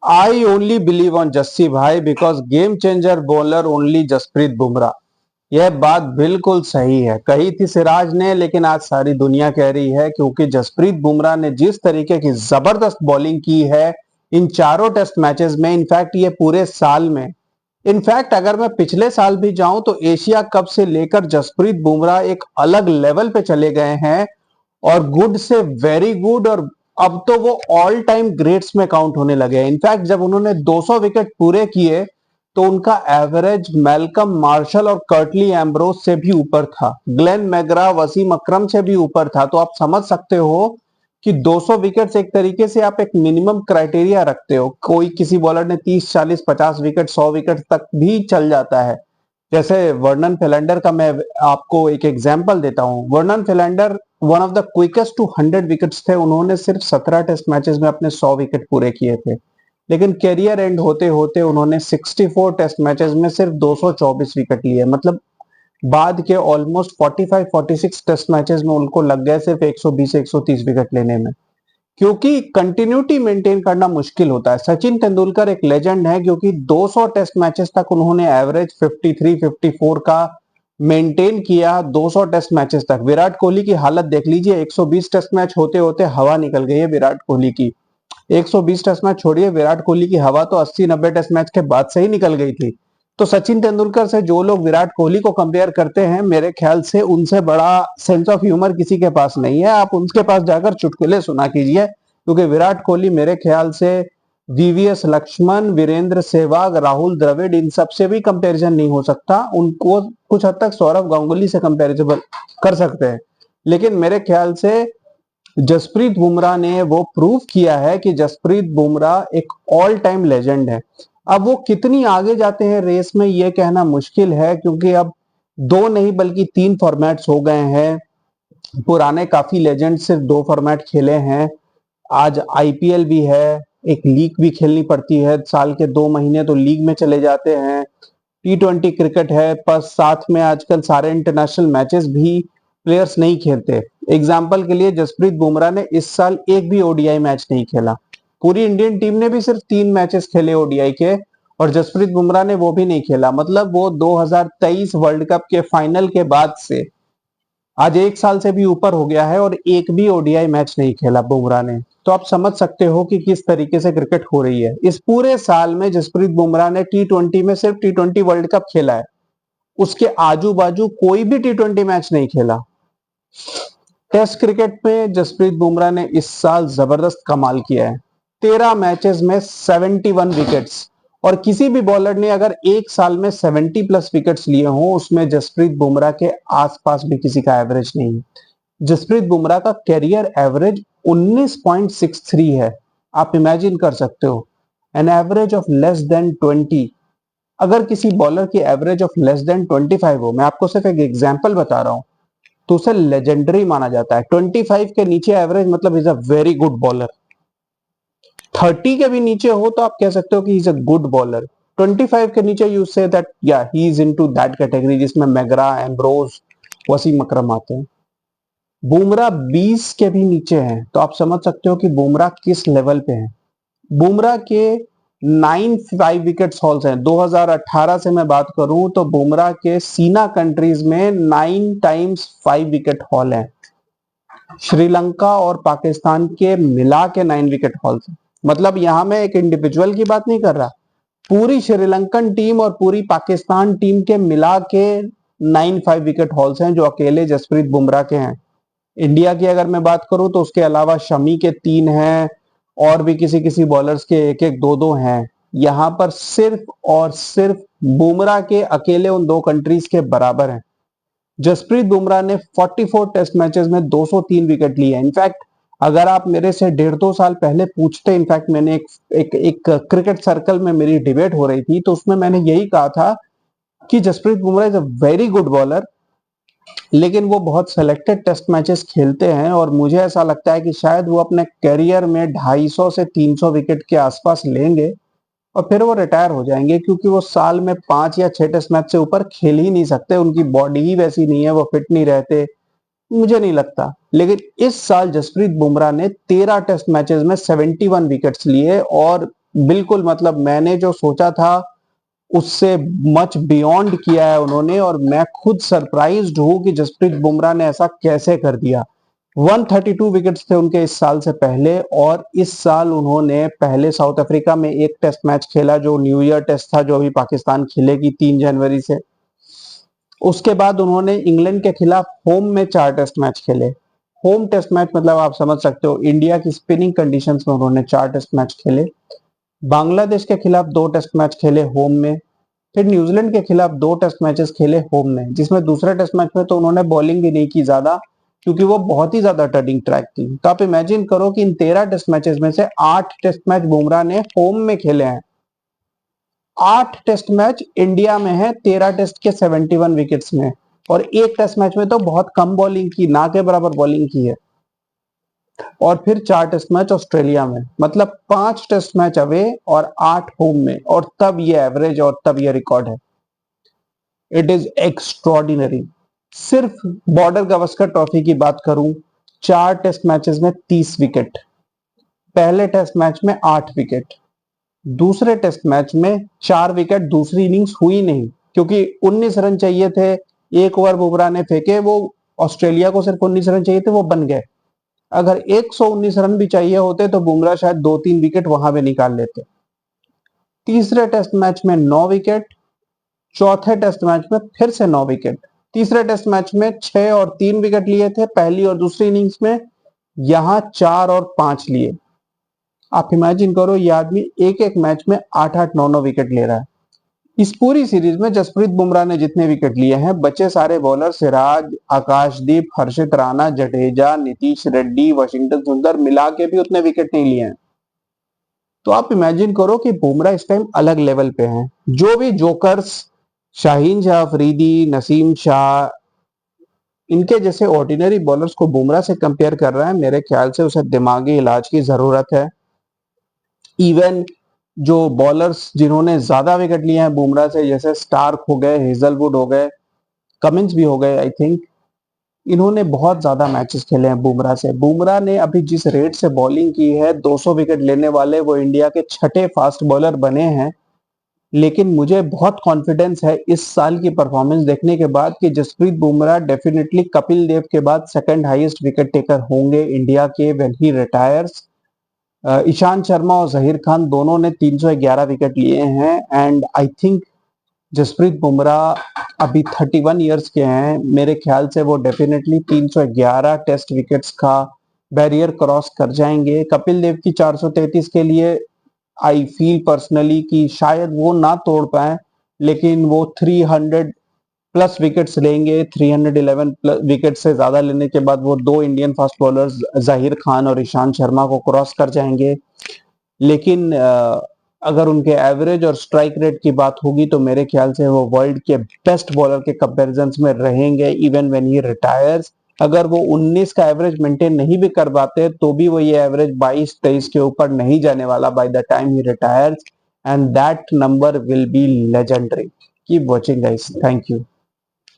I only believe on Jassi भाई because game changer bowler only Jasprit Bumrah. यह बात बिल्कुल सही है, कही थी सिराज ने, लेकिन आज सारी दुनिया कह रही है क्योंकि जसप्रीत बुमराह ने जिस तरीके की जबरदस्त बॉलिंग की है इन चारों टेस्ट मैचेस में, इनफैक्ट ये पूरे साल में, इनफैक्ट अगर मैं पिछले साल भी जाऊं तो एशिया कप से लेकर जसप्रीत बुमराह एक अलग लेवल पे चले गए हैं और गुड से वेरी गुड, और अब तो वो ऑल टाइम ग्रेट्स में काउंट होने लगे हैं। इनफैक्ट जब उन्होंने 200 विकेट पूरे किए तो उनका एवरेज मैल्कम मार्शल और कर्टली एम्ब्रोज से भी ऊपर था, ग्लेन मैग्रा, वसीम अकरम से भी ऊपर था। तो आप समझ सकते हो कि 200 विकेट्स एक तरीके से आप एक मिनिमम क्राइटेरिया रखते हो। कोई किसी बॉलर ने 30, 40, 50 विकेट, 100 विकेट तक भी चल जाता है। जैसे वर्नन फिलेंडर का मैं आपको एक एग्जांपल देता हूं। Vernon Philander one of the quickest to 100 wickets थे, उन्होंने सिर्फ 17 टेस्ट मैचेस में अपने 100 विकेट पूरे किए थे, लेकिन कैरियर एंड होते होते उन्होंने 64 टेस्ट मैचेस में सिर्फ 224 विकेट लिए। मतलब बाद के ऑलमोस्ट 45-46 टेस्ट मैचेस में उनको लग गए सिर्फ 120-130 विकेट लेने में, क्योंकि कंटिन्यूटी मेंटेन करना मुश्किल होता है। सचिन तेंदुलकर एक लेजेंड है क्योंकि 200 टेस्ट मैचेस तक उन्होंने एवरेज 53-54 का मेंटेन किया, 200 टेस्ट मैचेस तक। विराट कोहली की हालत देख लीजिए, 120 टेस्ट मैच होते होते हवा निकल गई है विराट कोहली की। 120 टेस्ट मैच छोड़िए, विराट कोहली की हवा तो 80-90 टेस्ट मैच के बाद से ही निकल गई थी। तो सचिन तेंदुलकर से जो लोग विराट कोहली को कंपेयर करते हैं, मेरे ख्याल से उनसे बड़ा सेंस ऑफ ह्यूमर किसी के पास नहीं है। आप उनके पास जाकर चुटकुले सुना कीजिए, क्योंकि विराट कोहली मेरे ख्याल से वीवीएस लक्ष्मण, वीरेंद्र सहवाग, राहुल द्रविड़, इन सब से भी कंपैरिजन नहीं हो सकता। उनको कुछ हद तक सौरव गांगुली से कंपैरिजन कर सकते हैं, लेकिन मेरे ख्याल से जसप्रीत बुमराह ने वो प्रूव किया है कि जसप्रीत बुमराह एक ऑल टाइम लेजेंड है। अब वो कितनी आगे जाते हैं रेस में ये कहना मुश्किल है, क्योंकि अब दो नहीं बल्कि 3 फॉर्मेट्स हो गए हैं। पुराने काफी लेजेंड सिर्फ 2 फॉर्मेट खेले हैं। आज आईपीएल भी है, एक लीग भी खेलनी पड़ती है, साल के 2 महीने तो लीग में चले जाते हैं। T20 क्रिकेट है, पर साथ में आजकल सारे इंटरनेशनल मैचेस भी प्लेयर्स नहीं खेलते। एग्जाम्पल के लिए जसप्रीत बुमराह ने इस साल एक भी ओडीआई मैच नहीं खेला। पूरी इंडियन टीम ने भी सिर्फ 3 मैचेस खेले ओडीआई के, और जसप्रीत बुमराह ने वो भी नहीं खेला। मतलब वो 2023 वर्ल्ड कप के फाइनल के बाद से आज 1 साल से भी ऊपर हो गया है और एक भी ओडीआई मैच नहीं खेला बुमराह ने। तो आप समझ सकते हो कि किस तरीके से क्रिकेट हो रही है। इस पूरे साल में जसप्रीत बुमराह ने T20 में सिर्फ T20 वर्ल्ड कप खेला है, उसके आजू बाजू कोई भी T20 मैच नहीं खेला। टेस्ट क्रिकेट में जसप्रीत बुमराह ने इस साल जबरदस्त कमाल किया है, 13 मैचेस में 71 विकेट्स। और किसी भी बॉलर ने अगर एक साल में 70 प्लस विकेट्स लिए हों, उसमें जसप्रीत बुमराह के आसपास भी किसी का एवरेज नहीं है। जसप्रीत बुमराह का कैरियर एवरेज 19.63 है। आप इमेजिन कर सकते हो, an average of less than 20। अगर किसी बॉलर की एवरेज ऑफ लेस देन 25 हो, मैं आपको सिर्फ एक एग्जांपल बता रहा हूं, तो उसे लेजेंडरी माना जाता है। 25 के नीचे एवरेज मतलब is a very good bowler. 30 के भी नीचे हो तो आप कह सकते हो कि इज अ गुड बॉलर। 25 के नीचे यू से दैट या he is into that category जिसमें मैग्रा, एम्ब्रोज, वसीम अकरम आते हैं। बुमराह 20 के भी नीचे हैं, तो आप समझ सकते हो कि बुमराह किस लेवल पे है। बुमराह के 9 5 विकेट हॉल्स हैं। 2018 से मैं बात करूं तो बुमराह के सीना कंट्रीज में 9 टाइम्स 5 विकेट हॉल है। श्रीलंका और पाकिस्तान के मिला के 9 विकेट हॉल्स हैं। मतलब यहां मैं एक इंडिविजुअल की बात नहीं कर रहा, पूरी श्रीलंकन टीम और पूरी पाकिस्तान टीम के मिला के 9 5 विकेट हॉल्स हैं जो अकेले जसप्रीत बुमराह के हैं। इंडिया की अगर मैं बात करूं तो उसके अलावा शमी के 3 हैं, और भी किसी किसी बॉलर्स के 1-1 2-2 हैं। यहां पर सिर्फ और सिर्फ बुमराह के अकेले उन 2 कंट्रीज के बराबर हैं। जसप्रीत बुमराह ने 44 टेस्ट मैचेस में 203 विकेट लिए। इनफैक्ट अगर आप मेरे से 1.5-2 साल पहले पूछते, इनफैक्ट मैंने एक क्रिकेट सर्कल में मेरी डिबेट हो रही थी, तो उसमें मैंने यही कहा था कि Jasprit Bumrah is a very good bowler, लेकिन वो बहुत सेलेक्टेड टेस्ट मैचेस खेलते हैं, और मुझे ऐसा लगता है कि शायद वो अपने करियर में 250 से 300 विकेट के आसपास लेंगे और फिर वो रिटायर हो जाएंगे, क्योंकि वो साल में 5 या 6 टेस्ट मैच से ऊपर खेल ही नहीं सकते। उनकी बॉडी ही वैसी नहीं है, वो फिट नहीं रहते, मुझे नहीं लगता। लेकिन इस साल जसप्रीत बुमराह ने 13 टेस्ट मैचेस में 71 विकेट्स लिए, और बिल्कुल मतलब मैंने जो सोचा था उससे मच बियॉन्ड किया है उन्होंने, और मैं खुद सरप्राइज्ड हूं कि जसप्रीत बुमराह ने ऐसा कैसे कर दिया। 132 विकेट्स थे उनके इस साल से पहले, और इस साल उन्होंने पहले साउथ अफ्रीका में एक टेस्ट मैच खेला जो न्यू ईयर टेस्ट था, जो अभी पाकिस्तान खेलेगी 3 जनवरी से। उसके बाद उन्होंने इंग्लैंड के खिलाफ होम में 4 टेस्ट मैच खेले। होम टेस्ट मैच मतलब आप समझ सकते हो, इंडिया की स्पिनिंग कंडीशंस में उन्होंने 4 टेस्ट मैच खेले। बांग्लादेश के खिलाफ 2 टेस्ट मैच खेले होम में। फिर न्यूजीलैंड के खिलाफ 2 टेस्ट मैचेस खेले होम में, जिसमें दूसरे टेस्ट मैच में तो उन्होंने बॉलिंग भी नहीं की ज्यादा, क्योंकि वो बहुत ही ज्यादा टर्निंग ट्रैक थी। तो आप इमेजिन करो कि इन 13 टेस्ट मैचेस में से 8 टेस्ट मैच बुमराह ने होम में खेले हैं। 8 टेस्ट मैच इंडिया में है, 13 टेस्ट के 71 विकेट्स में, और एक टेस्ट मैच में तो बहुत कम बॉलिंग की, ना के बराबर बॉलिंग की है। और फिर 4 टेस्ट मैच ऑस्ट्रेलिया में, मतलब 5 टेस्ट मैच अवे और 8 होम में, और तब ये एवरेज और तब ये रिकॉर्ड है। It is extraordinary. सिर्फ बॉर्डर गावस्कर ट्रॉफी की बात करूं, 4 टेस्ट मैचेस में 30 विकेट, पहले टेस्ट मैच में 8 विकेट, दूसरे टेस्ट मैच में 4 विकेट। दूसरी इनिंग्स हुई नहीं क्योंकि 19 रन चाहिए थे, एक ओवर बुमराह ने फेंके, वो ऑस्ट्रेलिया को सिर्फ 19 रन चाहिए थे, वो बन गए। अगर 119 रन भी चाहिए होते तो बुमराह शायद 2-3 विकेट वहां भी निकाल लेते। तीसरे टेस्ट मैच में 9 विकेट, चौथे टेस्ट मैच में फिर से 9 विकेट। तीसरे टेस्ट मैच में 6 और 3 विकेट लिए थे पहली और दूसरी इनिंग्स में, यहां 4 और 5 लिए। आप इमेजिन करो, ये आदमी एक एक मैच में 8-8 9 9 विकेट ले रहा है। इस पूरी सीरीज में जसप्रीत बुमराह ने जितने विकेट लिए हैं, बचे सारे बॉलर सिराज, आकाशदीप, हर्षित राणा, जडेजा, नीतीश रेड्डी, वाशिंगटन सुंदर मिला के भी उतने विकेट नहीं लिए हैं। तो आप इमेजिन करो कि बुमराह इस टाइम अलग लेवल पे हैं। जो भी जोकर्स शाहीन शाह अफरीदी, नसीम शाह, इनके जैसे ऑर्डिनरी बॉलर्स को बुमराह से कंपेयर कर रहा है, मेरे ख्याल से उसे दिमागी इलाज की जरूरत है। इवन जो बॉलर्स जिन्होंने ज्यादा विकेट लिए हैं बुमराह से, जैसे स्टार्क हो गए, हेजलवुड हो गए, कमिंस भी हो गए आई थिंक, इन्होंने बहुत ज्यादा मैचेस खेले हैं बुमराह से। बुमराह ने अभी जिस रेट से बॉलिंग की है, 200 विकेट लेने वाले वो इंडिया के छठे फास्ट बॉलर बने हैं। लेकिन मुझे बहुत कॉन्फिडेंस है इस साल की परफॉर्मेंस देखने के बाद कि जसप्रीत बुमराह डेफिनेटली कपिल देव के बाद सेकंड हाईएस्ट विकेट टेकर होंगे इंडिया के when he retires. Ishant Sharma और जहीर खान दोनों ने 311 विकेट लिए हैं, and I think Jasprit Bumrah अभी 31 ईयर्स के हैं। मेरे ख्याल से वो डेफिनेटली 311 टेस्ट विकेट्स का बैरियर क्रॉस कर जाएंगे। कपिल देव की 433 के लिए आई फील पर्सनली कि शायद वो ना तोड़ पाए, लेकिन वो 300 प्लस विकेट्स लेंगे। 311 विकेट से ज्यादा लेने के बाद वो दो Indian fast bowlers Zaheer Khan और ईशांत शर्मा को क्रॉस कर जाएंगे। लेकिन अगर उनके एवरेज और स्ट्राइक रेट की बात होगी तो मेरे ख्याल से वो वर्ल्ड के बेस्ट बॉलर के कंपैरिजन में रहेंगे इवन व्हेन ही रिटायर्स। अगर वो 19 का एवरेज मेंटेन नहीं भी कर पाते तो भी वो ये एवरेज 22-23 के ऊपर नहीं जाने वाला by the time he retires, and that number will be legendary. Keep watching guys, thank you.